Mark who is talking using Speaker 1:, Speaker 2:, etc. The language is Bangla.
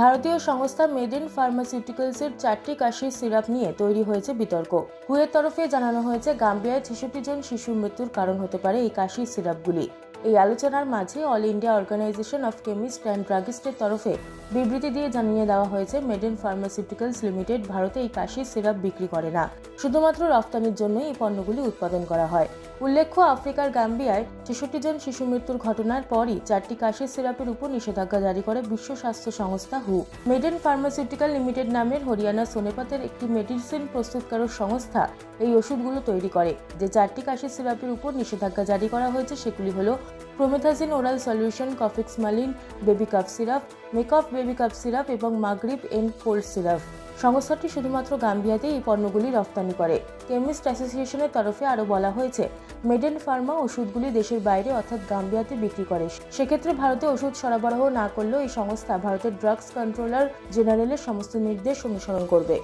Speaker 1: ভারতীয় সংস্থা মেডেন ফার্মাসিউটিক্যালসের 4টি কাশির সিরাপ নিয়ে তৈরি হয়েছে বিতর্ক। হুয়ের তরফে জানানো হয়েছে গাম্বিয়ায় 66 জন শিশুর মৃত্যুর কারণ হতে পারে এই কাশির সিরাপগুলি। এই আলোচনার মাঝে all India organization of chemist and ড্রাগিস্টের তরফে বিবৃতি দিয়ে জানিয়ে দেওয়া হয়েছে মেডেন ফার্মাসিউটিক্যালস লিমিটেড ভারতে এই কাশির সিরাপ বিক্রি করে না, শুধুমাত্র রফতানির জন্যই এই পণ্যগুলি উৎপাদন করা হয়। উল্লেখ্য, আফ্রিকার গাম্বিয়ায় 66 জন শিশু মৃত্যুর ঘটনার পরই 4টি কাশির সিরাপের উপর নিষেধাজ্ঞা জারি করে বিশ্ব স্বাস্থ্য সংস্থা হু। মেডেন ফার্মাসিউটিক্যাল লিমিটেড নামের হরিয়ানা সোনেপতের একটি মেডিসিন প্রস্তুতকারক সংস্থা এই ওষুধগুলো তৈরি করে। যে 4টি কাশির সিরাপের উপর নিষেধাজ্ঞা জারি করা হয়েছে সেগুলি হলো promethazine oral solution, Kofexmalin baby cough syrup, Makoff baby cough syrup এবং মাগরিব এন্ড কোল্ড সিরাপ। সংস্থাটি শুধুমাত্র গাম্বিয়াতে এই পণ্যগুলি রফতানি করে। কেমিস্ট অ্যাসোসিয়েশনের তরফে আরও বলা হয়েছে, মেডেন ফার্মা ওষুধগুলি দেশের বাইরে অর্থাৎ গাম্বিয়াতে বিক্রি করে। সেক্ষেত্রে ভারতে ওষুধ সরবরাহ না করলেও এই সংস্থা ভারতের ড্রাগস কন্ট্রোলার জেনারেলের সমস্ত নির্দেশ অনুসরণ করবে।